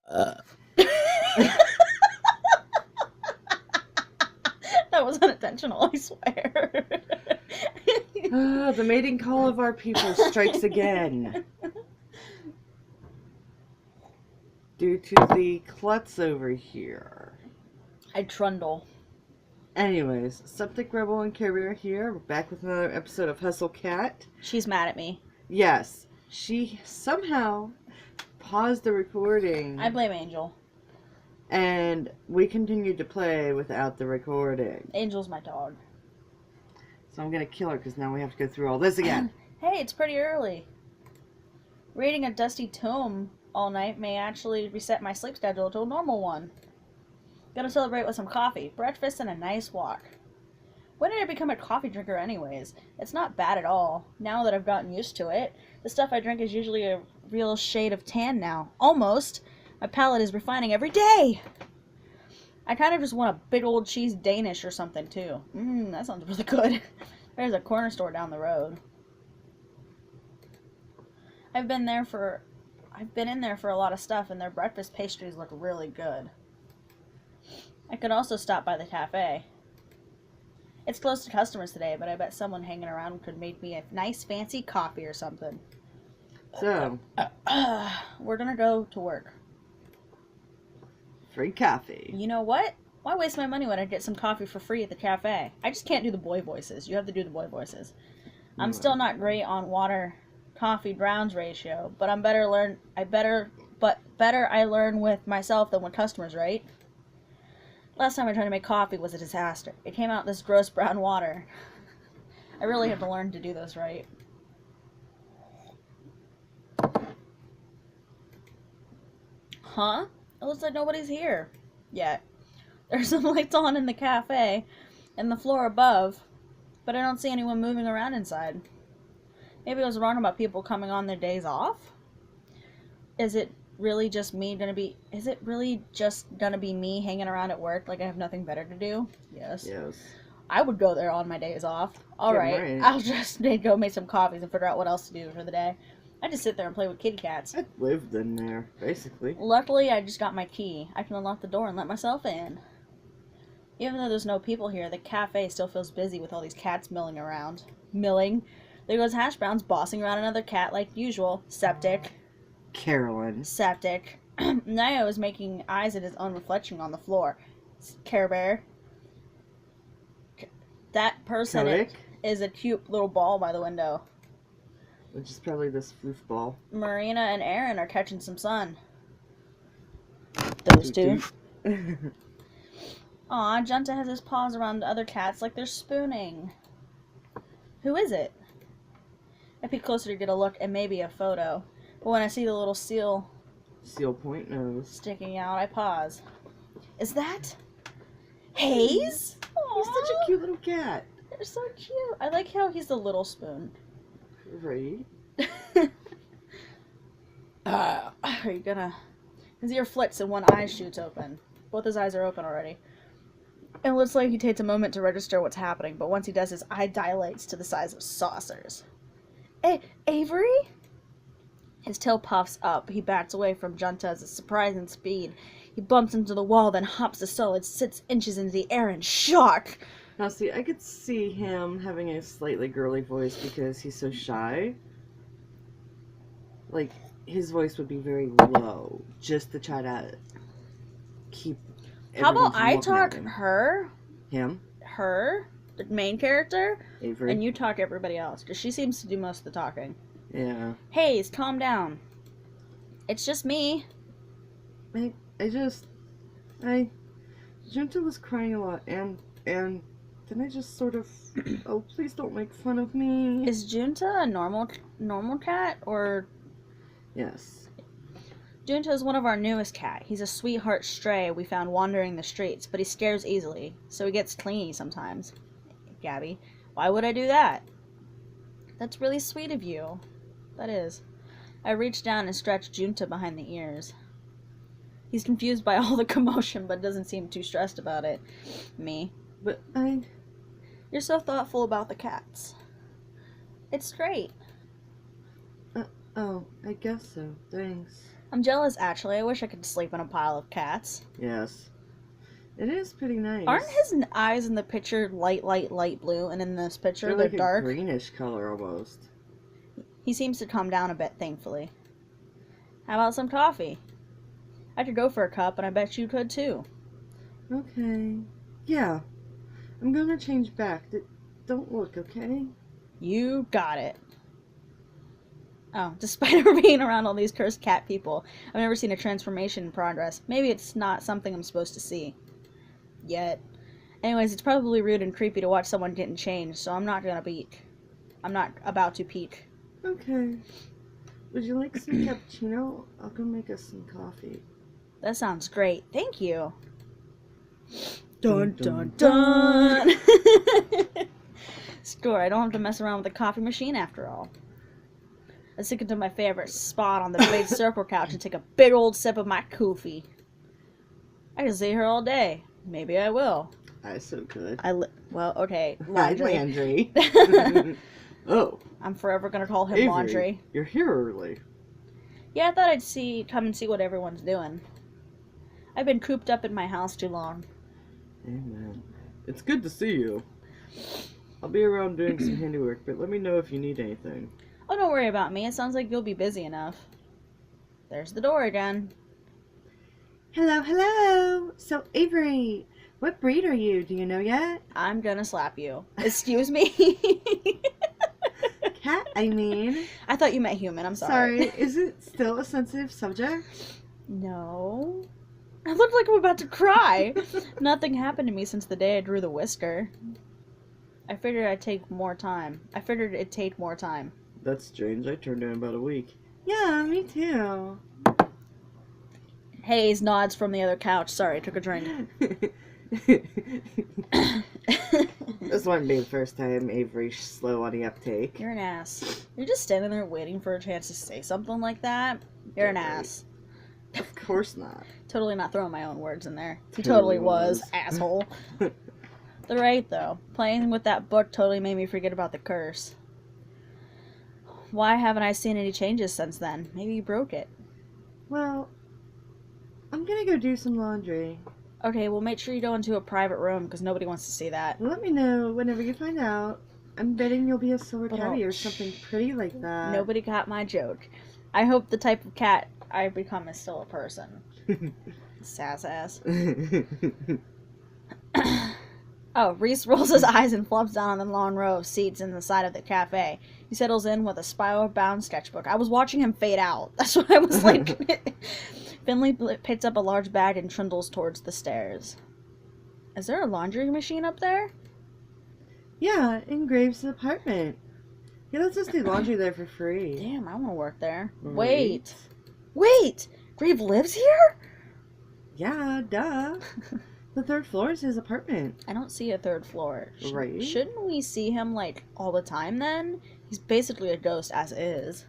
Uh. That was unintentional, I swear. The mating call of our people strikes again. Due to the klutz over here. I trundle. Anyways, Septic Rebel and Carrier here. We're back with another episode of Hustle Cat. She's mad at me. Yes, she somehow paused the recording. I blame Angel. And we continued to play without the recording. Angel's my dog. So I'm gonna kill her because now we have to go through all this again. Hey, it's pretty early. Reading a dusty tome all night may actually reset my sleep schedule to a normal one. Gonna celebrate with some coffee, breakfast, and a nice walk. When did I become a coffee drinker anyways? It's not bad at all, now that I've gotten used to it. The stuff I drink is usually a real shade of tan now. Almost. My palate is refining every day. I kind of just want a big old cheese Danish or something too. That sounds really good. There's a corner store down the road. I've been in there for a lot of stuff, and their breakfast pastries look really good. I could also stop by the cafe. It's close to customers today, but I bet someone hanging around could make me a nice fancy coffee or something. So, we're gonna go to work. free coffee. You know what? Why waste my money when I get some coffee for free at the cafe? I just can't do the boy voices. You have to do the boy voices. I'm still not great on water coffee grounds ratio, but better I learn with myself than with customers, right? Last time I tried to make coffee was a disaster. It came out this gross brown water. I really have to learn to do this right. Huh? It looks like nobody's here yet. There's some lights on in the cafe and the floor above, but I don't see anyone moving around inside. Maybe I was wrong about people coming on their days off? Is it really just gonna be me hanging around at work like I have nothing better to do? Yes. I would go there on my days off. Alright, I'll just go make some coffees and figure out what else to do for the day. I just sit there and play with kitty cats. I lived in there, basically. Luckily, I just got my key. I can unlock the door and let myself in. Even though there's no people here, the cafe still feels busy with all these cats milling around. Milling. There goes Hash Brown's bossing around another cat like usual. Septic. Carolyn. Septic. Nio is making eyes at his own reflection on the floor. Care Bear. That person is a cute little ball by the window. Which is probably this foofball. Marina and Aaron are catching some sun. Those two. Aw, Junta has his paws around the other cats like they're spooning. Who is it? I peek closer to get a look and maybe a photo. But when I see the little seal point nose sticking out, I pause. Is that Hayes? Aww. He's such a cute little cat. They're so cute. I like how he's the little spoon. Right. Are you gonna... His ear flicks and one eye shoots open. Both his eyes are open already. It looks like he takes a moment to register what's happening, but once he does, his eye dilates to the size of saucers. Avery? His tail puffs up. He backs away from Junta at a surprising speed. He bumps into the wall, then hops a solid 6 inches into the air in shock. Now, see, I could see him having a slightly girly voice because he's so shy. Like, his voice would be very low, just to try to keep. How about I talk her? Him? Her? The main character? Avery. And you talk everybody else, because she seems to do most of the talking. Yeah. Hayes, calm down. It's just me. Junta was crying a lot, and then I just sort of, oh, please don't make fun of me. Is Junta a normal cat, or? Yes. Junta is one of our newest cat. He's a sweetheart stray we found wandering the streets, but he scares easily, so he gets clingy sometimes. Gabby, why would I do that? That's really sweet of you. That is. I reach down and stretch Junta behind the ears. He's confused by all the commotion, but doesn't seem too stressed about it. Me. But You're so thoughtful about the cats. It's great. Oh, I guess so. Thanks. I'm jealous, actually. I wish I could sleep in a pile of cats. Yes. It is pretty nice. Aren't his eyes in the picture light blue, and in this picture They're they're like dark? a greenish color almost. He seems to calm down a bit, thankfully. How about some coffee? I could go for a cup, and I bet you could too. Okay. Yeah. I'm gonna change back. Don't look, okay? You got it. Oh, despite her being around all these cursed cat people, I've never seen a transformation in progress. Maybe it's not something I'm supposed to see. Yet. Anyways, it's probably rude and creepy to watch someone getting changed, so I'm not gonna peek. I'm not about to peek. Okay. Would you like some cappuccino? I'll go make us some coffee. That sounds great. Thank you. Dun dun dun! Score, I don't have to mess around with the coffee machine after all. I sink into my favorite spot on the big circle couch and take a big old sip of my coffee. I can stay here all day. Maybe I will. I so could. Well, okay. Hi, Laundry. Landry. Oh. I'm forever gonna call him Avery, Laundry. You're here early. Yeah, I thought I'd come and see what everyone's doing. I've been cooped up in my house too long. Amen. It's good to see you. I'll be around doing some handiwork, but let me know if you need anything. Oh, don't worry about me. It sounds like you'll be busy enough. There's the door again. Hello, hello. So, Avery, what breed are you? Do you know yet? I'm gonna slap you. Excuse me? Cat, I mean. I thought you meant human. I'm sorry. Sorry, is it still a sensitive subject? No. I look like I'm about to cry. Nothing happened to me since the day I drew the whisker. I figured it'd take more time. That's strange. I turned in about a week. Yeah, me too. Hayes nods from the other couch. Sorry, took a drink. This wouldn't be the first time Avery's slow on the uptake. You're an ass. You're just standing there waiting for a chance to say something like that. You're an ass. Of course not. Totally not throwing my own words in there. He totally was, asshole. They're right, though. Playing with that book totally made me forget about the curse. Why haven't I seen any changes since then? Maybe you broke it. Well, I'm gonna go do some laundry. Okay, well make sure you go into a private room, because nobody wants to see that. Let me know whenever you find out. I'm betting you'll be a silver tabby or something pretty like that. Nobody got my joke. I hope the type of cat I become is still a person. Sass ass. Oh, Reese rolls his eyes and flops down on the long row of seats in the side of the cafe. He settles in with a spiral-bound sketchbook. I was watching him fade out. That's what I was like. Finley picks up a large bag and trundles towards the stairs. Is there a laundry machine up there? Yeah, in Graves' apartment. He lets us do laundry there for free. Damn, I want to work there. Right. Wait! Grave lives here? Yeah, duh. The 3rd floor is his apartment. I don't see a 3rd floor. Right. Shouldn't we see him, like, all the time then? He's basically a ghost as is.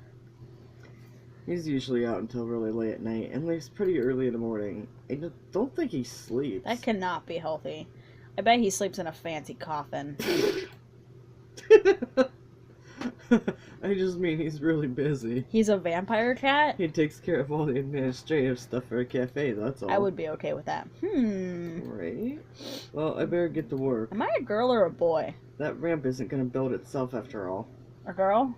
He's usually out until really late at night and leaves pretty early in the morning. I don't think he sleeps. That cannot be healthy. I bet he sleeps in a fancy coffin. I just mean he's really busy. He's a vampire cat? He takes care of all the administrative stuff for a cafe, that's all. I would be okay with that. Right? Well, I better get to work. Am I a girl or a boy? That ramp isn't gonna build itself after all. A girl?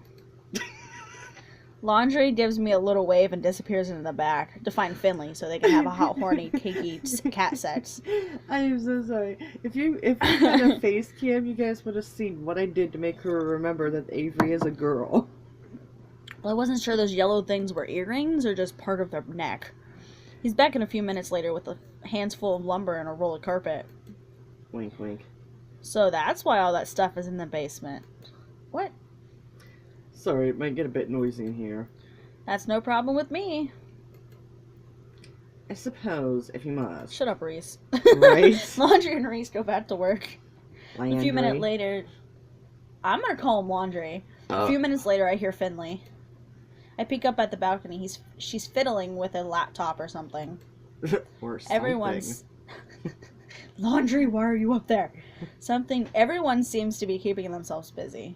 Laundry gives me a little wave and disappears into the back to find Finley so they can have a hot, horny, kinky cat sex. I am so sorry. If you had a face cam, you guys would have seen what I did to make her remember that Avery is a girl. Well, I wasn't sure those yellow things were earrings or just part of their neck. He's back in a few minutes later with a hands full of lumber and a roll of carpet. Wink, wink. So that's why all that stuff is in the basement. What? Sorry, it might get a bit noisy in here. That's no problem with me. I suppose, if you must. Shut up, Reese. Right? Laundry and Reese go back to work. Landry. A few minutes later, I'm gonna call him Laundry. A few minutes later, I hear Finley. I peek up at the balcony. She's fiddling with a laptop or something. Or something. Everyone's... Laundry, why are you up there? Everyone seems to be keeping themselves busy.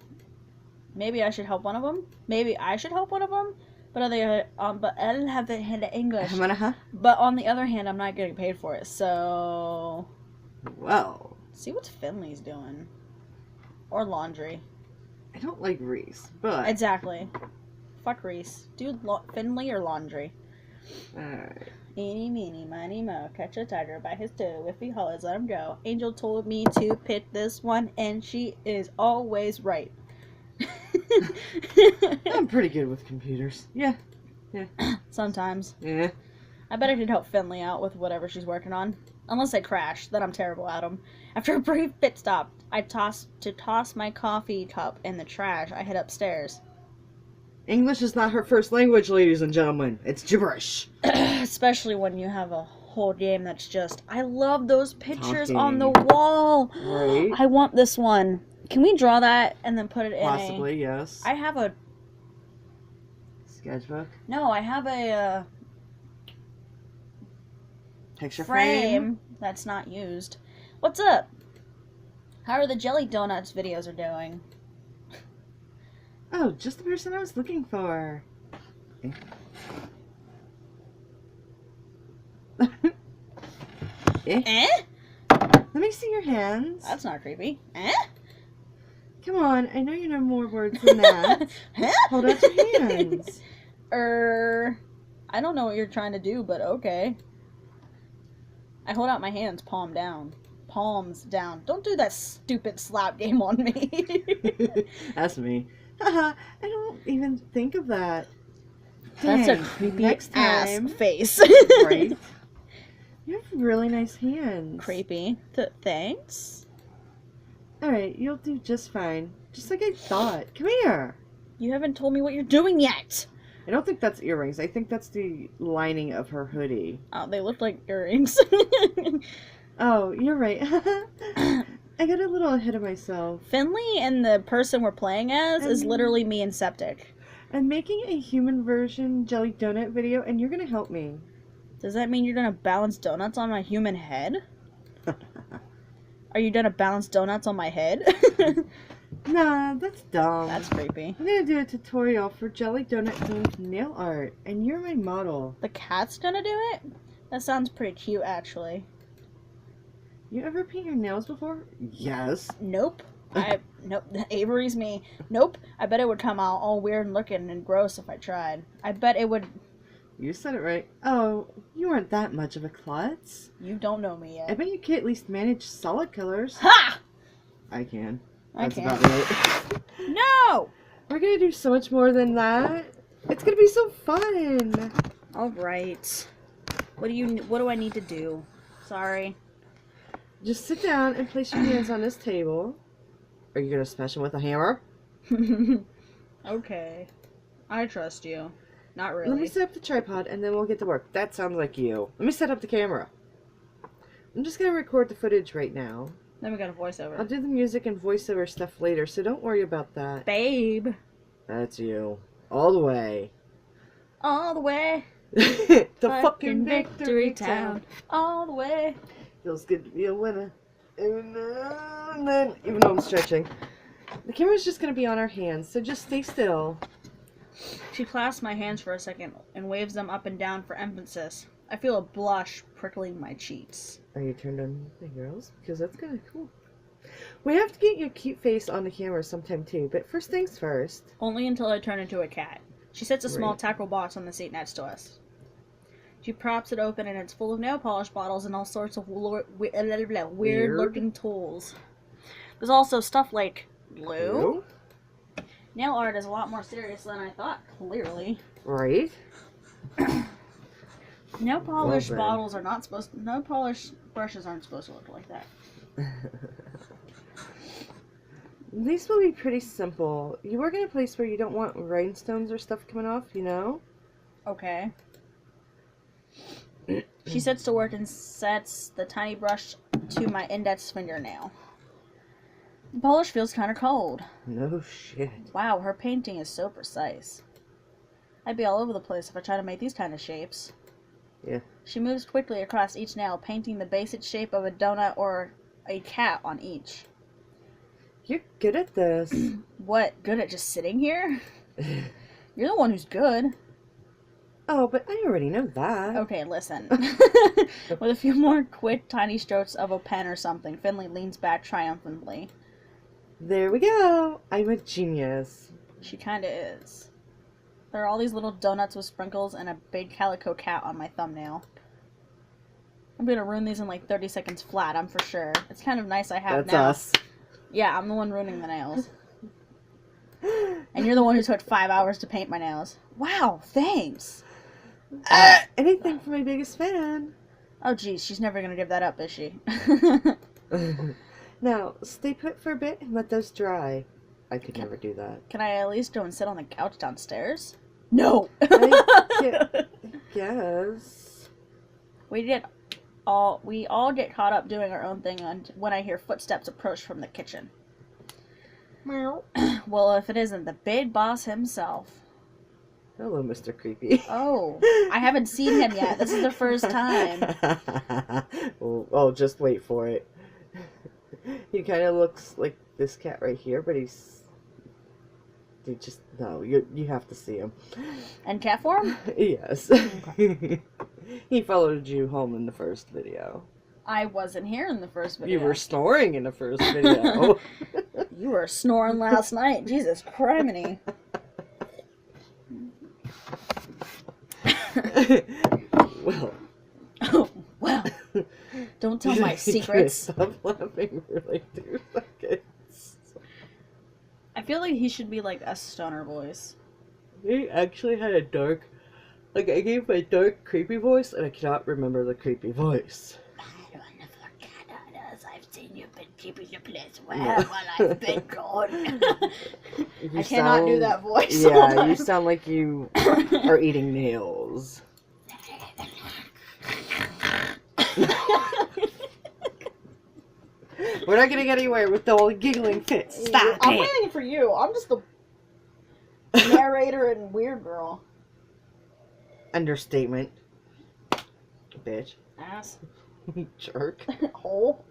Maybe I should help one of them? Maybe I should help one of them? But but I didn't have the hand of English. Huh? But on the other hand, I'm not getting paid for it, so... Well. See what Finley's doing. Or laundry. I don't like Reese, but... Exactly. Fuck Reese. Do Finley or laundry. Alright. Eeny, meeny, miny, mo. Catch a tiger by his toe. If he hollers, let him go. Angel told me to pick this one, and she is always right. I'm pretty good with computers. Yeah. Sometimes. Yeah. I bet I could help Finley out with whatever she's working on. Unless they crash, then I'm terrible at them. After a brief pit stop, I toss my coffee cup in the trash. I head upstairs. English is not her first language, ladies and gentlemen. It's gibberish. Especially when you have a whole game that's just... I love those pictures Talking. on the wall. Right. I want this one. Can we draw that and then put it in Possibly, yes. I have a... Sketchbook. No, I have a Picture frame that's not used. What's up? How are the Jelly Donuts videos are doing? Oh, just the person I was looking for. Eh? Let me see your hands. That's not creepy. Eh? Come on, I know you know more words than that. Hold out your hands. I don't know what you're trying to do, but okay. I hold out my hands, palm down. Palms down. Don't do that stupid slap game on me. That's me. Haha, I don't even think of that. That's a Dang, creepy next ass time. face. Right? You have really nice hands. Creepy. Thanks. Alright, you'll do just fine. Just like I thought. Come here. You haven't told me what you're doing yet. I don't think that's earrings. I think that's the lining of her hoodie. Oh, they look like earrings. Oh, you're right. I got a little ahead of myself. Finley and the person we're playing as is literally me and Septic. I'm making a human version jelly donut video, and you're gonna help me. Does that mean you're gonna balance donuts on my human head? Are you gonna balance donuts on my head? Nah, that's dumb. That's creepy. I'm gonna do a tutorial for jelly donut themed nail art, and you're my model. The cat's gonna do it? That sounds pretty cute, actually. You ever paint your nails before? Yes. Nope. Nope. Avery's me. Nope. I bet it would come out all weird looking and gross if I tried. I bet it would. You said it right. Oh, you aren't that much of a klutz. You don't know me I yet. bet you can at least manage solid colors. Ha! I can. I That's can't. about it. No! We're gonna do so much more than that. It's gonna be so fun. Alright. What do I need to do? Sorry. Just sit down and place your hands on this table. Are you gonna smash them with a hammer? Okay. I trust you. Not Let me really. set up the tripod and then we'll get to work. That sounds like you. Let me set up the camera. I'm just gonna record the footage right now. Then we got a voiceover. I'll do the music and voiceover stuff later, so don't worry about that. Babe. That's you. All the way. All the way. The fucking victory town. All the way. Feels good to be a winner. Even though I'm stretching. The camera's just gonna be on our hands, so just stay still. She clasps my hands for a second and waves them up and down for emphasis. I feel a blush prickling my cheeks. Are you turned on the girls? Because that's kind of cool. We have to get your cute face on the camera sometime too, but first things first. Only until I turn into a cat. She sets a small Right. tackle box on the seat next to us. She props it open and it's full of nail polish bottles and all sorts of weird looking tools. There's also stuff like glue. Nail art is a lot more serious than I thought, clearly. Right? Nail polish then. bottles are not supposed to, nail polish brushes aren't supposed to look like that. These will be pretty simple. You work in a place where you don't want rhinestones or stuff coming off, you know? Okay. She sets to work and sets the tiny brush to my index fingernail. The polish feels kind of cold. No shit. Wow, her painting is so precise. I'd be all over the place if I tried to make these kind of shapes. Yeah. She moves quickly across each nail, painting the basic shape of a donut or a cat on each. You're good at this. What, good at just sitting here? You're the one who's good. Oh, but I already know that. Okay, listen. With a few more quick, tiny strokes of a pen or something, Finley leans back triumphantly. There we go. I'm a genius. She kinda is. There are all these little donuts with sprinkles and a big calico cat on my thumbnail. I'm gonna ruin these in like 30 seconds flat, I'm for sure. It's kind of nice I have That's now. us. Yeah, I'm the one ruining the nails. And you're the one who took 5 hours to paint my nails. Wow, thanks. Anything for my biggest fan. Oh, geez, she's never gonna give that up, is she? Now, stay put for a bit and let those dry. I could never do that. Can I at least go and sit on the couch downstairs? No! I guess. We all get caught up doing our own thing when I hear footsteps approach from the kitchen. Meow. Well, if it isn't the big boss himself. Hello, Mr. Creepy. Oh, I haven't seen him yet. This is the first time. Oh, just wait for it. He kind of looks like this cat right here, but no, you have to see him. And cat form? Yes. He followed you home in the first video. I wasn't here in the first video. You were snoring in the first video. You were snoring last night. Jesus criminy. Well. Oh, well. Don't tell my secrets. Stop laughing for like 2 seconds. I feel like he should be like a stoner voice. He actually had a dark, I gave my dark, creepy voice, and I cannot remember the creepy voice. I've seen you've been keeping the place well while I've been gone. I cannot do that voice. Yeah, you sound like you are eating nails. We're not gonna get anywhere with the old giggling fit. Stop I'm it. waiting for you. I'm just the narrator and weird girl. Understatement. Bitch. Ass. Jerk. Hole.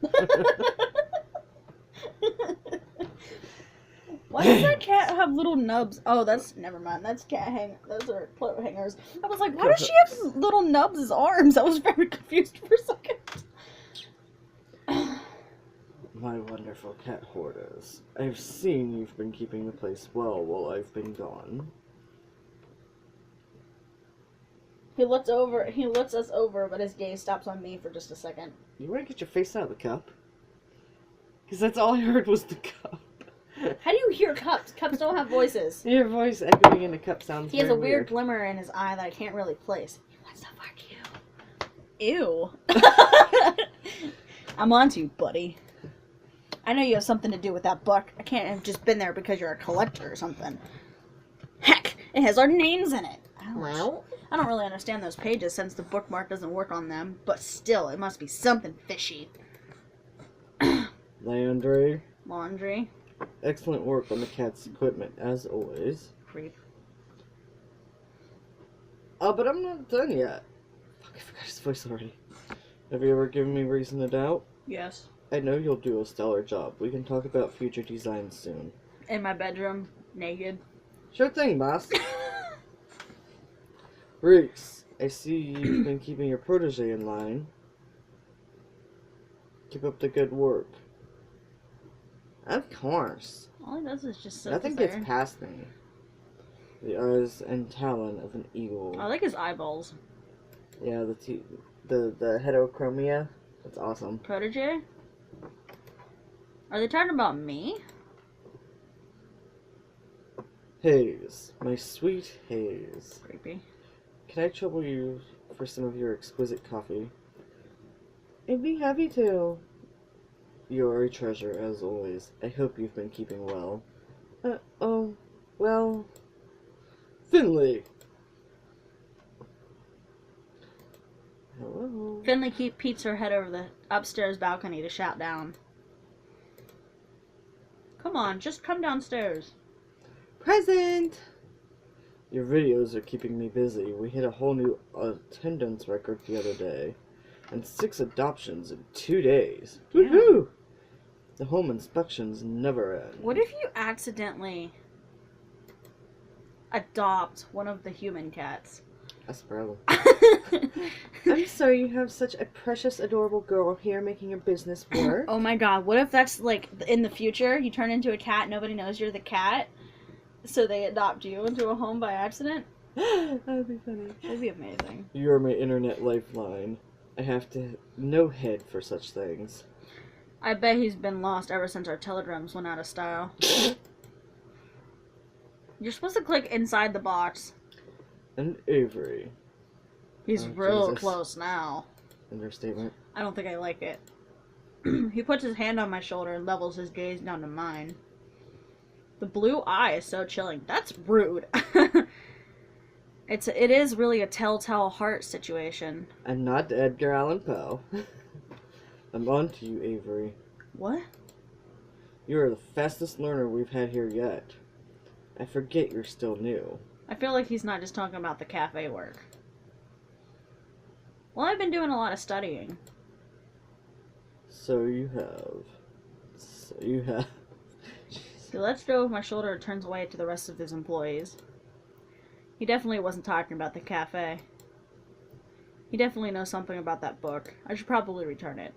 Why does that cat have little nubs? Oh, that's never mind. That's those are clothes hangers. I was like, why does she have little nubs as arms? I was very confused for a second. My wonderful cat hoarders. I've seen you've been keeping the place well while I've been gone. He looks us over, but his gaze stops on me for just a second. You want to get your face out of the cup? Because that's all I heard was the cup. How do you hear cups? Cups don't have voices. Your voice echoing in a cup sounds He has a very weird glimmer in his eye that I can't really place. He wants to fuck you. Ew. I'm on to you, buddy. I know you have something to do with that book. I can't have just been there because you're a collector or something. Heck, it has our names in it. Ouch. I don't really understand those pages since the bookmark doesn't work on them, but still, it must be something fishy. Landry. Laundry. Excellent work on the cat's equipment, as always. Creep. Oh, but I'm not done yet. Fuck, I forgot his voice already. Have you ever given me reason to doubt? Yes. I know you'll do a stellar job. We can talk about future designs soon. In my bedroom, naked. Sure thing, boss. Reese, I see you've been keeping your protege in line. Keep up the good work. Of course. All he does is just sit Nothing there. gets past me. The eyes and talon of an eagle. I like his eyeballs. Yeah, the heterochromia. That's awesome. Protege? Are they talking about me? Hayes, my sweet Hayes. Creepy. Can I trouble you for some of your exquisite coffee? I'd be happy to. You're a treasure, as always. I hope you've been keeping well. Well... Finley! Hello? Finley peeks her head over the upstairs balcony to shout down. Come on, just come downstairs. Present! Your videos are keeping me busy. We hit a whole new attendance record the other day. And 6 adoptions in 2 days. Yeah. Woohoo! The home inspections never end. What if you accidentally adopt one of the human cats? That's the problem. I'm sorry you have such a precious, adorable girl here making your business work. Oh my god, what if that's like in the future? You turn into a cat, nobody knows you're the cat, so they adopt you into a home by accident? That'd be funny. That'd be amazing. You're my internet lifeline. I have to no head for such things. I bet he's been lost ever since our telegrams went out of style. You're supposed to click inside the box. And Avery. He's Oh, real Jesus. close now. Understatement. I don't think I like it. He puts his hand on my shoulder and levels his gaze down to mine. The blue eye is so chilling. That's rude. It is really a telltale heart situation. I'm not Edgar Allan Poe. I'm on to you, Avery. What? You are the fastest learner we've had here yet. I forget you're still new. I feel like he's not just talking about the cafe work. Well, I've been doing a lot of studying. So you have. He lets go of my shoulder and turns away to the rest of his employees. He definitely wasn't talking about the cafe. He definitely knows something about that book. I should probably return it.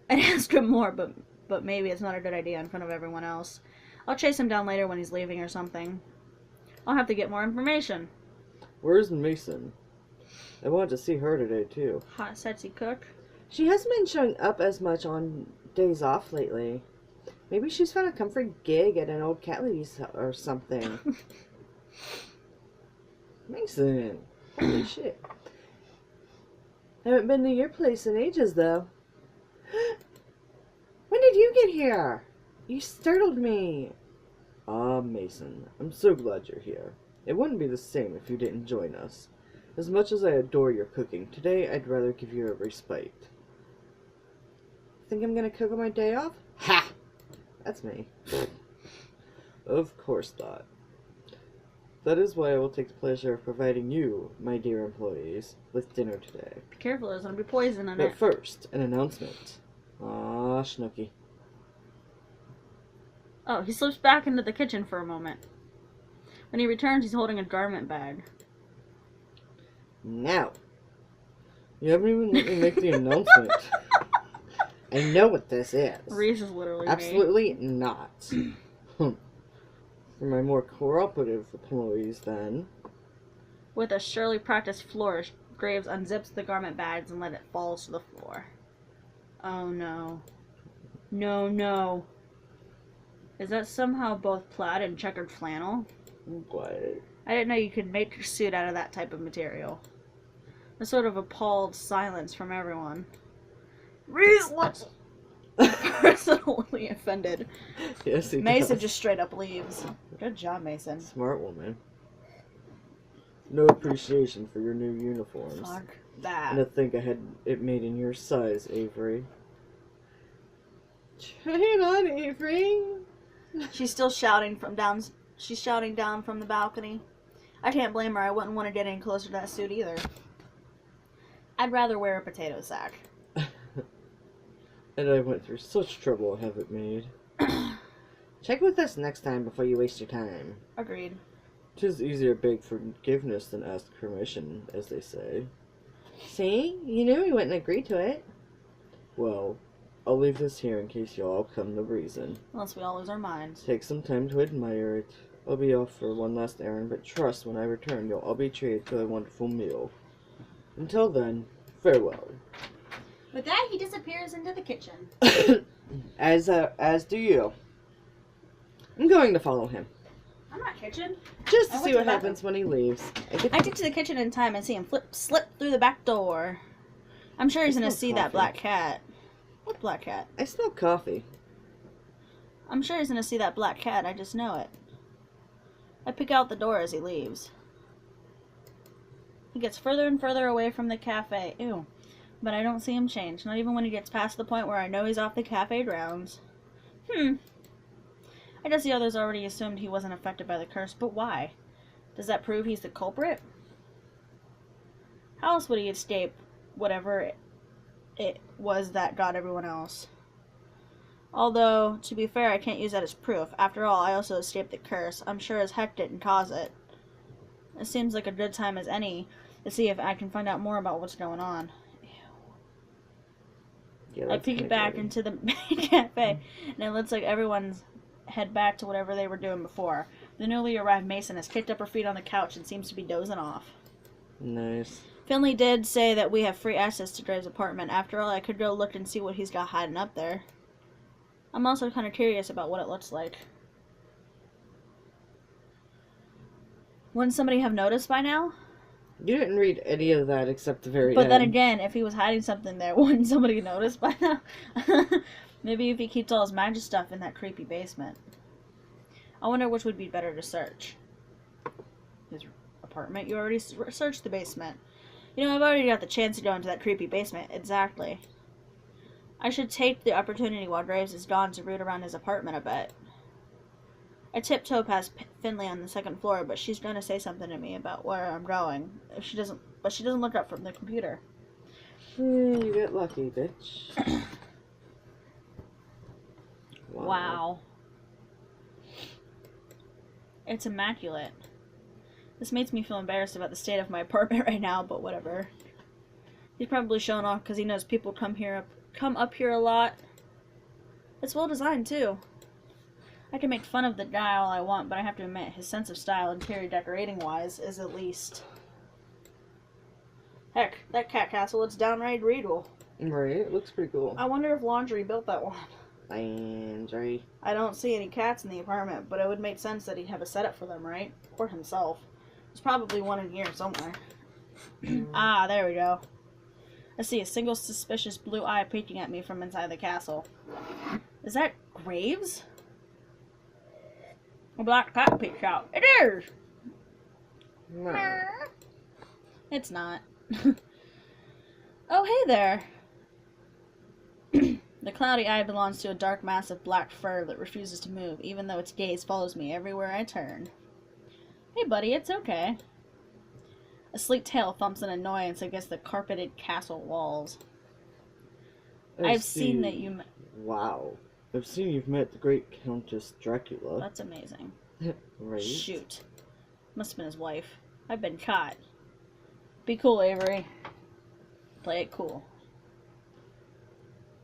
I'd ask him more, but maybe it's not a good idea in front of everyone else. I'll chase him down later when he's leaving or something. I'll have to get more information. Where's Mason? I wanted to see her today, too. Hot, sexy cook. She hasn't been showing up as much on days off lately. Maybe she's found a comfort gig at an old cat lady's or something. Mason. Holy shit. Haven't been to your place in ages, though. When did you get here? You startled me. Ah, Mason. I'm so glad you're here. It wouldn't be the same if you didn't join us. As much as I adore your cooking, today I'd rather give you a respite. Think I'm gonna cook on my day off? Ha! That's me. Of course not. That is why I will take the pleasure of providing you, my dear employees, with dinner today. Be careful, there's gonna be poison in But it. first, an announcement. Ah, Snooky. Oh, he slips back into the kitchen for a moment. When he returns, he's holding a garment bag. Now, you haven't even let me make the announcement. I know what this is. Reese is literally Absolutely not. For my more cooperative employees, then. With a surely practiced flourish, Graves unzips the garment bags and let it fall to the floor. Oh no. No, no. Is that somehow both plaid and checkered flannel? What? I didn't know you could make your suit out of that type of material. A sort of appalled silence from everyone. Reese looks personally offended. Yes, he Mason does. just straight up leaves. Good job, Mason. Smart woman. No appreciation for your new uniforms. Fuck And that. to think I had it made in your size, Avery. Try it on, Avery. She's still shouting from down. She's shouting down from the balcony. I can't blame her. I wouldn't want to get any closer to that suit either. I'd rather wear a potato sack. And I went through such trouble to have it made. Check with us next time before you waste your time. Agreed. 'Tis easier to beg forgiveness than ask permission, as they say. See? You knew we wouldn't agree to it. Well, I'll leave this here in case you all come to reason. Unless we all lose our minds. Take some time to admire it. I'll be off for one last errand, but trust when I return you'll all be treated to a wonderful meal. Until then, farewell. With that, he disappears into the kitchen. As do you. I'm going to follow him. I'm not kitchen. Just to I went see to what the happens when he leaves. I get to the kitchen in time and see him slip through the back door. I'm sure he's I gonna smell see that coffee. black cat. What black cat? I smell coffee. I'm sure he's gonna see that black cat. I just know it. I peek out the door as he leaves. He gets further and further away from the cafe. Ew. But I don't see him change. Not even when he gets past the point where I know he's off the cafe grounds. I guess the others already assumed he wasn't affected by the curse, but why? Does that prove he's the culprit? How else would he escape whatever it was that got everyone else? Although, to be fair, I can't use that as proof. After all, I also escaped the curse. I'm sure as heck didn't cause it. It seems like a good time as any to see if I can find out more about what's going on. Yeah, I that's peek kinda back gross. into the cafe, and it looks like everyone's head back to whatever they were doing before. The newly arrived Mason has kicked up her feet on the couch and seems to be dozing off. Nice. Finley did say that we have free access to Graves' apartment. After all, I could go look and see what he's got hiding up there. I'm also kind of curious about what it looks like. Wouldn't somebody have noticed by now? You didn't read any of that except the very But then end. again, if he was hiding something there, wouldn't somebody notice by now? Maybe if he keeps all his magic stuff in that creepy basement. I wonder which would be better to search. His apartment? You already searched the basement. You know, I've already got the chance to go into that creepy basement. Exactly. I should take the opportunity while Graves is gone to root around his apartment a bit. I tiptoe past Finley on the second floor, but she's going to say something to me about where I'm going. If she doesn't look up from the computer. You get lucky, bitch. Wow. It's immaculate. This makes me feel embarrassed about the state of my apartment right now, but whatever. He's probably showing off because he knows people come up here a lot. It's well designed too. I can make fun of the guy all I want, but I have to admit his sense of style, interior decorating wise, is at least. Heck, that cat castle, it's downright regal. Right, it looks pretty cool. I wonder if Laundry built that one. Laundry. I don't see any cats in the apartment, but it would make sense that he'd have a setup for them, right? Or himself. There's probably one in here somewhere. Ah, there we go. I see a single suspicious blue eye peeking at me from inside the castle. Is that Graves? A black cat peeks out. It is! No. It's not. Oh, hey there. The cloudy eye belongs to a dark mass of black fur that refuses to move, even though its gaze follows me everywhere I turn. Hey, buddy, it's okay. A sleek tail thumps in annoyance against the carpeted castle walls. I've seen that you... Wow. I've seen you've met the great Countess Dracula. That's amazing. Right? Shoot. Must have been his wife. I've been caught. Be cool, Avery. Play it cool.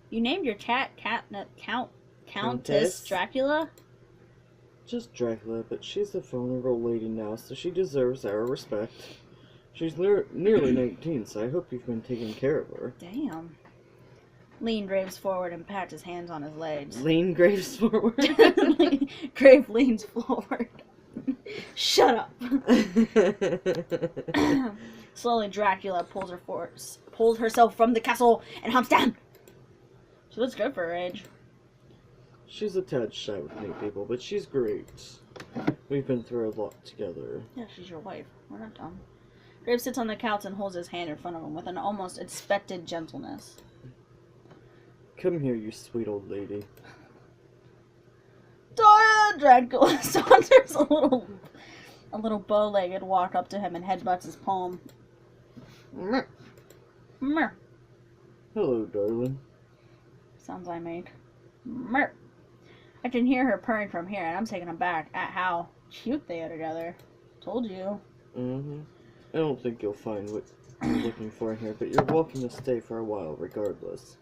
You named your cat Countess Dracula? Just Dracula, but she's a vulnerable lady now, so she deserves our respect. She's nearly 19, so I hope you've been taking care of her. Damn. Lean Graves forward and pats his hands on his legs. Lean Graves forward. Grave leans forward. Shut up. Slowly, Dracula pulls herself from the castle and humps down. She looks good for her age. She's a tad shy with new people, but she's great. We've been through a lot together. Yeah, she's your wife. We're not dumb. Graves sits on the couch and holds his hand in front of him with an almost expected gentleness. Come here, you sweet old lady. Dracula saunters a little bow-legged walk up to him and headbutts his palm. Mer. Hello, darling. Sounds I make. Mer. I can hear her purring from here, and I'm taken aback at how cute they are together. Told you. I don't think you'll find what you're looking for in here, but you're welcome to stay for a while regardless.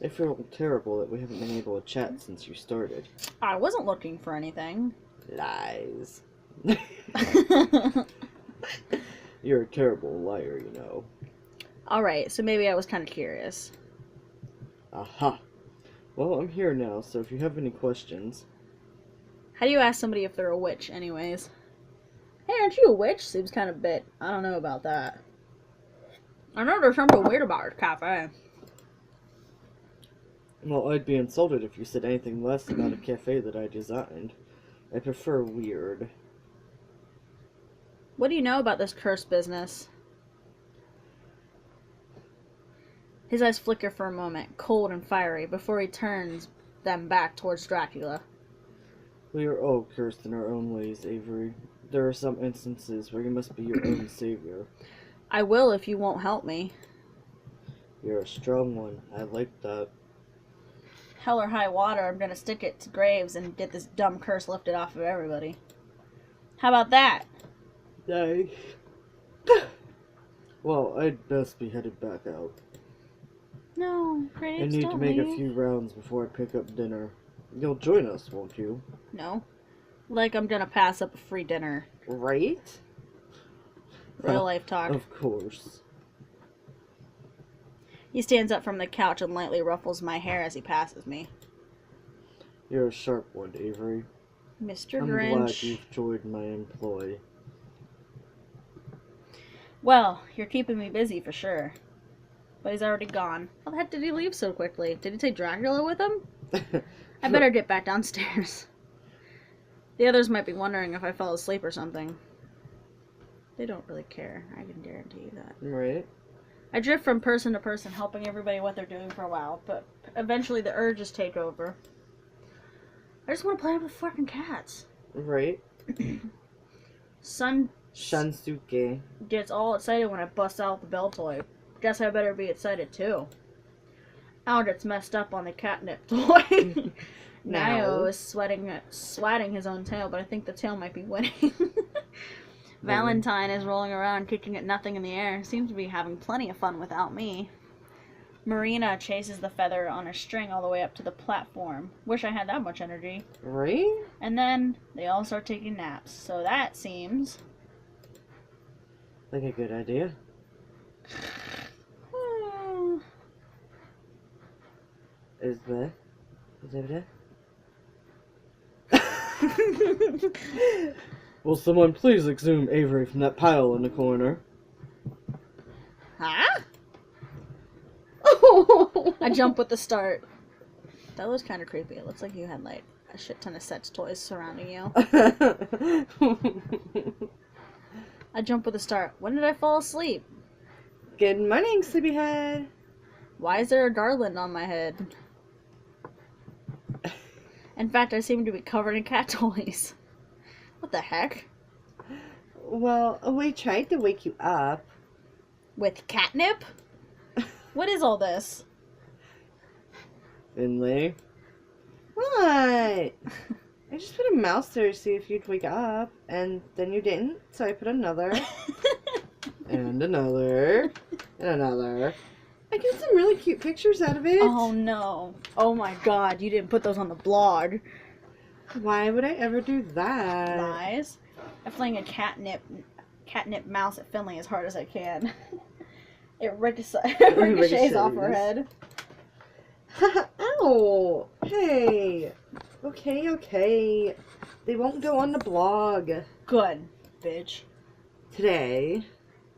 I feel terrible that we haven't been able to chat since you started. I wasn't looking for anything. Lies. You're a terrible liar, you know. Alright, so maybe I was kind of curious. Aha. Well, I'm here now, so if you have any questions... How do you ask somebody if they're a witch, anyways? Hey, aren't you a witch? Seems kind of bit. I don't know about that. I know there's something weird about this cafe. Well, I'd be insulted if you said anything less about a cafe that I designed. I prefer weird. What do you know about this cursed business? His eyes flicker for a moment, cold and fiery, before he turns them back towards Dracula. We are all cursed in our own ways, Avery. There are some instances where you must be your own savior. I will if you won't help me. You're a strong one. I like that. Hell or high water, I'm gonna stick it to Graves and get this dumb curse lifted off of everybody. How about that? Yay. Well, I'd best be headed back out. No, I Graves, need to don't make a leave. few rounds before I pick up dinner. You'll join us, won't you? No. Like I'm gonna pass up a free dinner. Right? Real life talk. Of course. He stands up from the couch and lightly ruffles my hair as he passes me. You're a sharp one, Avery. Mr. I'm Grinch. glad you've joined my employ. Well, you're keeping me busy for sure. But he's already gone. How the heck did he leave so quickly? Did he take Dracula with him? I better get back downstairs. The others might be wondering if I fell asleep or something. They don't really care, I can guarantee you that. Right? I drift from person to person, helping everybody what they're doing for a while, but eventually the urges take over. I just want to play with fucking cats. Right? Son Shansuke. gets all excited when I bust out the bell toy. Guess I better be excited too. Al gets messed up on the catnip toy. Nio is swatting his own tail, but I think the tail might be winning. Valentine is rolling around, kicking at nothing in the air. Seems to be having plenty of fun without me. Marina chases the feather on a string all the way up to the platform. Wish I had that much energy. Right? And then they all start taking naps. So that seems like a good idea. Is there? Is over there? Will someone please exhume Avery from that pile in the corner? Huh? I jump with the start. That was kind of creepy. It looks like you had like a shit ton of sex toys surrounding you. I jump with a start. When did I fall asleep? Good morning, sleepyhead. Why is there a garland on my head? In fact, I seem to be covered in cat toys. What the heck? Well, we tried to wake you up. With catnip? What is all this? Finley. What? I just put a mouse there to see if you'd wake up, and then you didn't, so I put another. And another. And another. I get some really cute pictures out of it. Oh no. Oh my god, you didn't put those on the blog. Why would I ever do that? Lies. I'm playing a catnip mouse at Finley as hard as I can. It ricochets off her head. Ow! Hey! Okay. They won't go on the blog. Good, bitch. Today.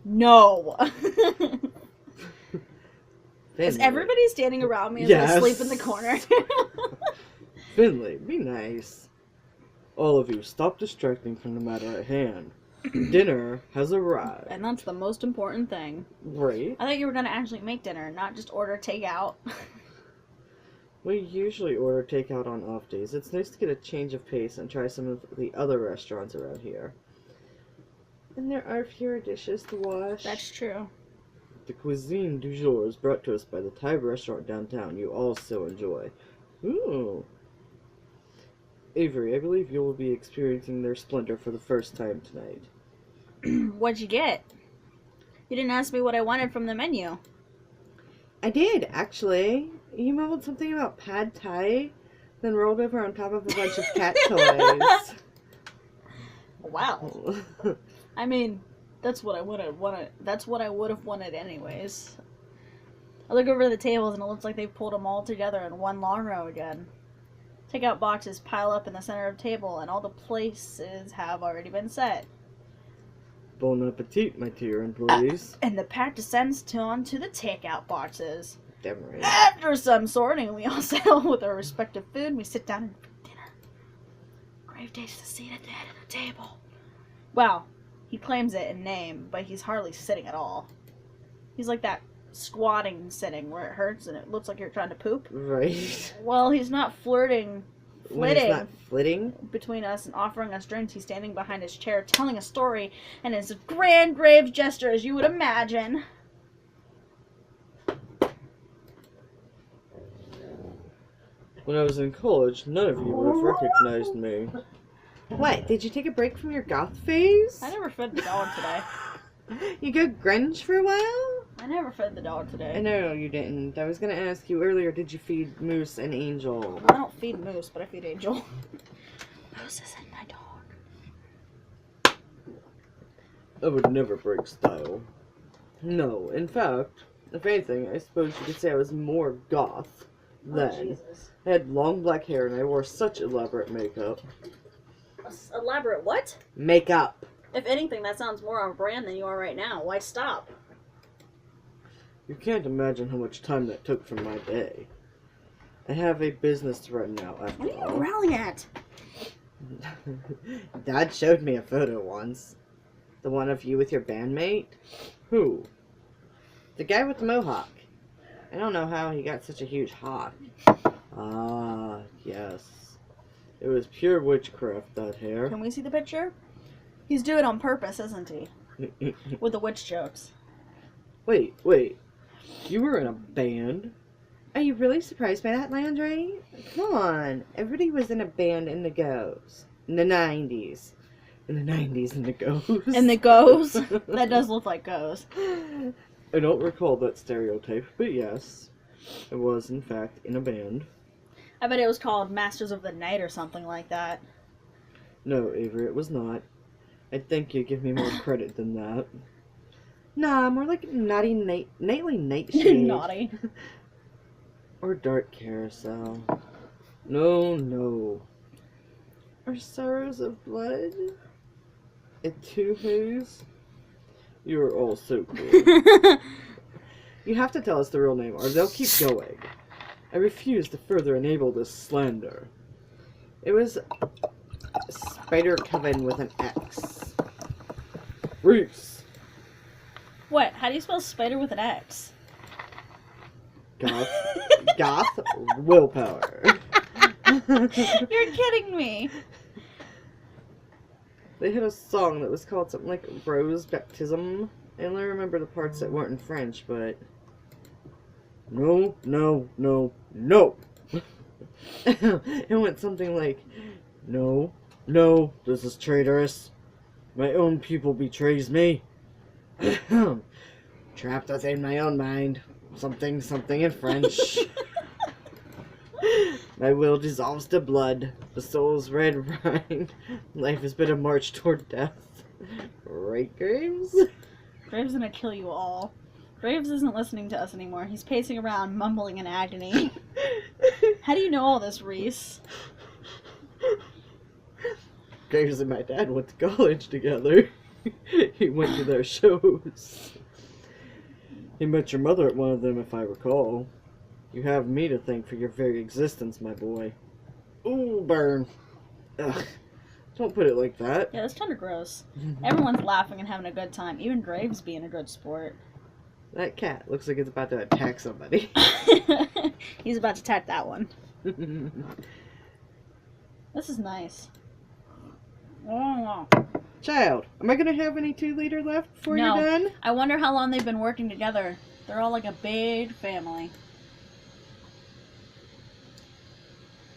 No! Is Finley. everybody standing around me as I sleep in the corner? Finley, be nice. All of you, stop distracting from the matter at hand. Dinner has arrived. And that's the most important thing. Right? I thought you were gonna actually make dinner, not just order takeout. We usually order takeout on off days. It's nice to get a change of pace and try some of the other restaurants around here. And there are fewer dishes to wash. That's true. The cuisine du jour is brought to us by the Thai restaurant downtown you all so enjoy. Ooh. Avery, I believe you will be experiencing their splendor for the first time tonight. What'd you get? You didn't ask me what I wanted from the menu. I did, actually. You mumbled something about pad thai, then rolled over on top of a bunch of cat toys. Wow. I mean, that's what I would have wanted. That's what I would have wanted anyways. I look over the tables and it looks like they've pulled them all together in one long row again. Takeout boxes pile up in the center of the table and all the places have already been set. Bon appetit, my dear employees. And the pack descends onto the takeout boxes. Damn right. After some sorting, we all settle with our respective food and we sit down and dinner. Grave takes the seat at the head of the table. Well, he claims it in name, but he's hardly sitting at all. He's like that squatting sitting where it hurts and it looks like you're trying to poop. Right. Well, he's not flirting between us and offering us drinks. He's standing behind his chair telling a story and it's a grand grave gesture as you would imagine. When I was in college, none of you would have recognized me. What? Did you take a break from your goth phase? I never fed the dog today. You go grunge for a while? I never fed the dog I today. know you didn't. I was gonna ask you earlier, did you feed Moose and Angel? I don't feed Moose, but I feed Angel. Moose isn't my dog. I would never break style. No, in fact, if anything, I suppose you could say I was more goth then. Oh, Jesus. I had long black hair and I wore such elaborate makeup. Elaborate what? Makeup! If anything, that sounds more on brand than you are right now. Why stop? You can't imagine how much time that took from my day. I have a business to run now, after What are you all. growling at? Dad showed me a photo once. The one of you with your bandmate? Who? The guy with the mohawk. I don't know how he got such a huge hawk. Ah, yes. It was pure witchcraft, that hair. Can we see the picture? He's doing it on purpose, isn't he? With the witch jokes. Wait. You were in a band? Are you really surprised by that, Landry? Come on. Everybody was in a band in the Goes. In the 90s. In the 90s in the Goes. And the Goes? That does look like Goes. I don't recall that stereotype, but yes. I was, in fact, in a band. I bet it was called Masters of the Night or something like that. No, Avery, it was not. I think you give me more credit than that. Nah, more like Nightly Nightshade. Naughty. Or Dark Carousel. No. Or Sorrows of Blood? And Two Who's? You are all so cool. You have to tell us the real name, or they'll keep going. I refuse to further enable this slander. It was Spider Coven with an X. Reese. What? How do you spell spider with an X? Goth willpower. You're kidding me. They had a song that was called something like Rose Baptism. I only remember the parts that weren't in French, but... No. It went something like, No, this is traitorous. My own people betrays me. Trapped within my own mind. Something in French. My will dissolves to blood. The soul's red rind. Life has been a march toward death. Right, Graves? Graves is gonna kill you all. Graves isn't listening to us anymore. He's pacing around, mumbling in agony. How do you know all this, Reese? Graves and my dad went to college together. He went to their shows. He met your mother at one of them, if I recall. You have me to thank for your very existence, my boy. Ooh, burn. Ugh. Don't put it like that. Yeah, that's kind of gross. Everyone's laughing and having a good time. Even Graves being a good sport. That cat looks like it's about to attack somebody. He's about to attack that one. This is nice. Oh. Child, am I going to have any 2-liter left before No. you're done? I wonder how long they've been working together. They're all like a big family.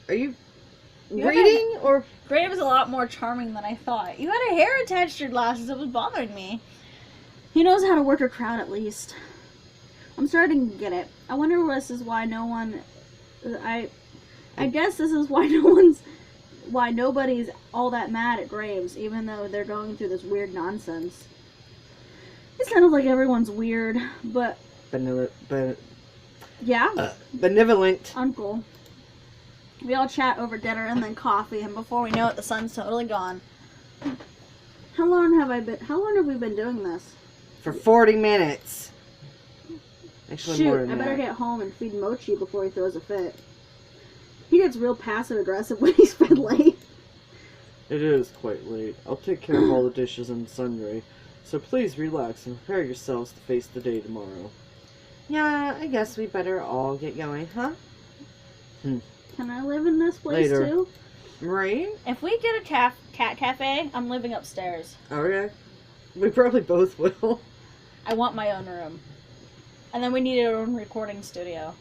Are you You have reading or... Graves is a lot more charming than I thought. You had a hair attached to your glasses. It was bothering me. He knows how to work a crowd at least. I'm starting to get it. I wonder if this is why no one... I guess this is why why nobody's all that mad at Graves, even though they're going through this weird nonsense. It sounds like everyone's weird, but... Yeah? Benevolent. Uncle. We all chat over dinner and then coffee, and before we know it, the sun's totally gone. How long have we been doing this? For 40 minutes. Actually, Shoot, more than I better that. get home and feed Mochi before he throws a fit. He gets real passive-aggressive when he's fed late. It is quite late. I'll take care of all the dishes and sundry, so please relax and prepare yourselves to face the day tomorrow. Yeah, I guess we better all get going, huh? Can I live in this place Later. too? Right? If we get a cat cafe, I'm living upstairs. Okay. We probably both will. I want my own room. And then we need our own recording studio.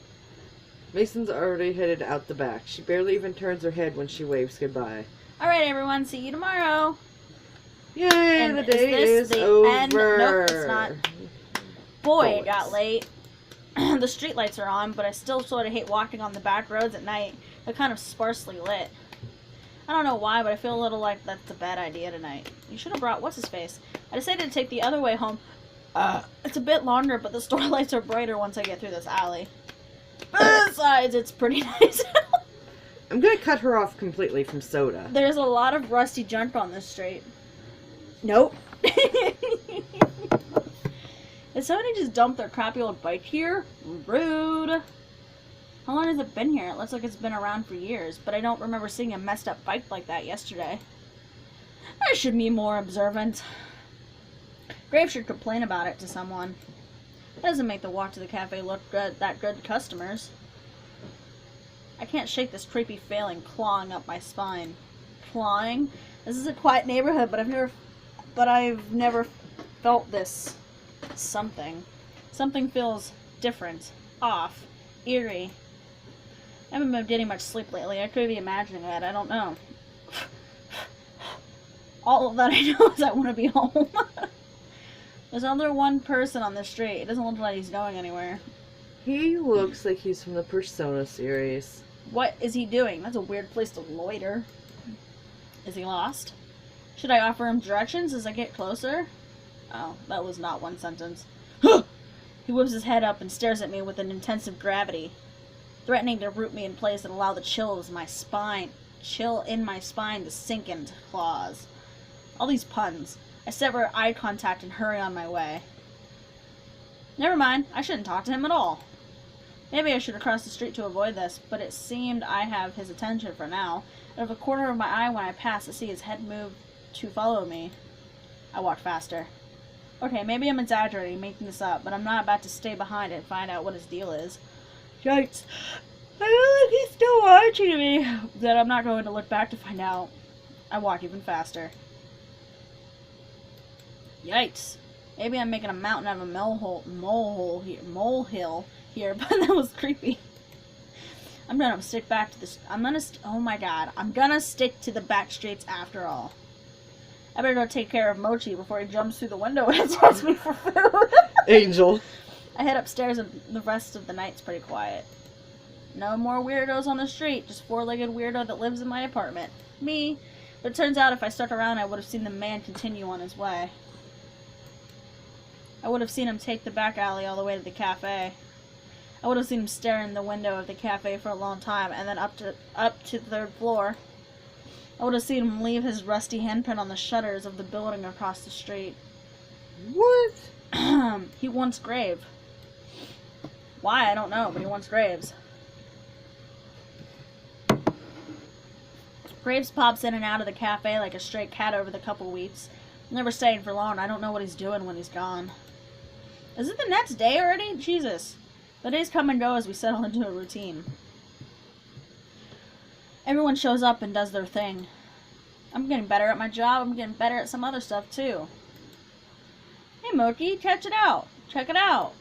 Mason's already headed out the back. She barely even turns her head when she waves goodbye. Alright everyone, see you tomorrow. Yay, And the day is the over. end? Nope, it's not. Boy, it got Boys. late. The streetlights are on, but I still sort of hate walking on the back roads at night. They're kind of sparsely lit. I don't know why, but I feel a little like that's a bad idea tonight. You should have brought what's-his-face. I decided to take the other way home. It's a bit longer, but the store lights are brighter once I get through this alley. Besides, it's pretty nice. I'm gonna cut her off completely from soda. There's a lot of rusty junk on this street. Nope. Did somebody just dump their crappy old bike here? Rude. How long has it been here? It looks like it's been around for years, but I don't remember seeing a messed up bike like that yesterday. I should be more observant. Graves should complain about it to someone. It doesn't make the walk to the cafe look that good to customers. I can't shake this creepy feeling clawing up my spine. Clawing? This is a quiet neighborhood, but I've never felt this something. Something feels different, off, eerie. I haven't been getting much sleep lately. I could be imagining that. I don't know. All that I know is I want to be home. There's only one person on the street. It doesn't look like he's going anywhere. He looks like he's from the Persona series. What is he doing? That's a weird place to loiter. Is he lost? Should I offer him directions as I get closer? Oh, that was not one sentence. He whips his head up and stares at me with an intensive gravity, threatening to root me in place and allow the chill in my spine to sink into claws. All these puns. I sever eye contact and hurry on my way. Never mind, I shouldn't talk to him at all. Maybe I should have crossed the street to avoid this, but it seemed I have his attention for now. Out of a corner of my eye when I pass to see his head move to follow me. I walked faster. Okay, maybe I'm exaggerating, making this up, but I'm not about to stay behind and find out what his deal is. Yikes. I feel like he's still watching me, that I'm not going to look back to find out. I walk even faster. Yikes. Maybe I'm making a mountain out of a molehill here, but that was creepy. I'm gonna stick back to this. Oh my god. I'm gonna stick to the back streets after all. I better go take care of Mochi before he jumps through the window and attacks me for food. Angel. I head upstairs and the rest of the night's pretty quiet. No more weirdos on the street, just four-legged weirdo that lives in my apartment. Me. But it turns out if I stuck around I would have seen the man continue on his way. I would have seen him take the back alley all the way to the cafe. I would have seen him stare in the window of the cafe for a long time and then up to the third floor. I would have seen him leave his rusty handprint on the shutters of the building across the street. What? He wants Grave. Why, I don't know, but he wants Graves. Graves pops in and out of the cafe like a stray cat over the couple weeks. Never staying for long. I don't know what he's doing when he's gone. Is it the next day already? Jesus. The days come and go as we settle into a routine. Everyone shows up and does their thing. I'm getting better at my job. I'm getting better at some other stuff, too. Hey, Mochi, check it out. Check it out.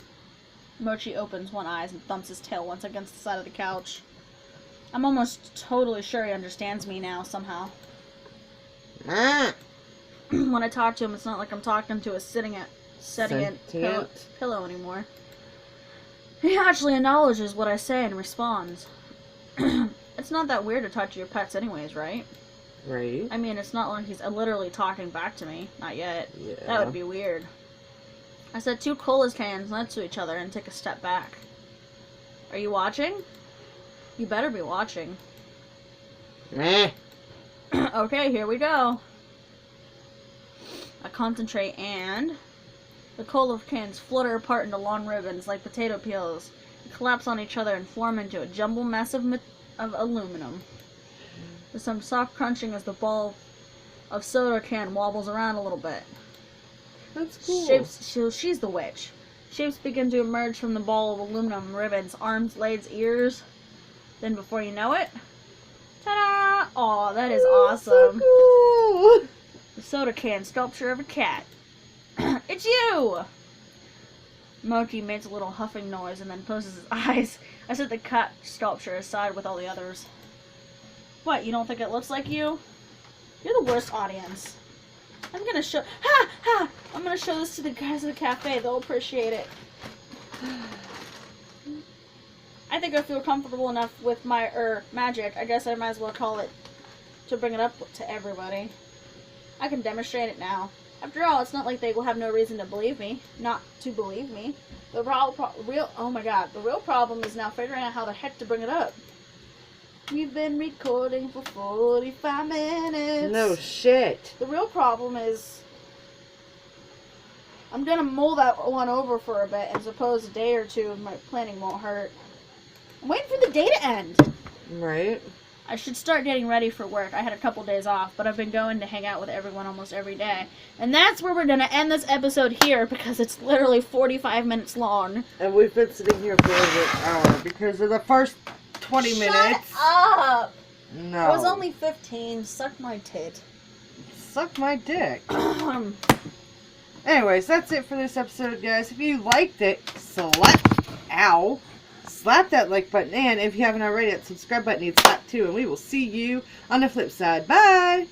Mochi opens one eye and thumps his tail once against the side of the couch. I'm almost totally sure he understands me now, somehow. When I talk to him, it's not like I'm talking to a sentient pillow anymore. He actually acknowledges what I say and responds. It's not that weird to talk to your pets anyways, right? Right. I mean, it's not like he's literally talking back to me. Not yet. Yeah. That would be weird. I set 2 cola cans next to each other and take a step back. Are you watching? You better be watching. Meh. Okay, here we go. I concentrate and... The cola cans flutter apart into long ribbons like potato peels. They collapse on each other and form into a jumble mess of aluminum. There's some soft crunching as the ball of soda can wobbles around a little bit. That's cool. She's the witch. Shapes begin to emerge from the ball of aluminum ribbons, arms, legs, ears. Then before you know it, ta-da! Aw, that is awesome. So cool. The soda can sculpture of a cat. It's you! Mochi makes a little huffing noise and then closes his eyes. I set the cat sculpture aside with all the others. What, you don't think it looks like you? You're the worst audience. I'm gonna show I'm gonna show this to the guys at the cafe. They'll appreciate it. I think I feel comfortable enough with my magic. I guess I might as well call it to bring it up to everybody. I can demonstrate it now. After all, it's not like they will have no reason to believe me. Not to believe me. The real problem is now figuring out how the heck to bring it up. We've been recording for 45 minutes. No shit. The real problem is I'm gonna mull that one over for a bit and suppose a day or two my planning won't hurt. I'm waiting for the day to end. Right. I should start getting ready for work. I had a couple days off, but I've been going to hang out with everyone almost every day. And that's where we're going to end this episode here because it's literally 45 minutes long. And we've been sitting here for over an hour because of the first 20 minutes. Shut up! No. It was only 15. Suck my tit. Suck my dick. Anyways, that's it for this episode, guys. If you liked it, slap that like button, and if you haven't already, that subscribe button needs slap too, and we will see you on the flip side. Bye!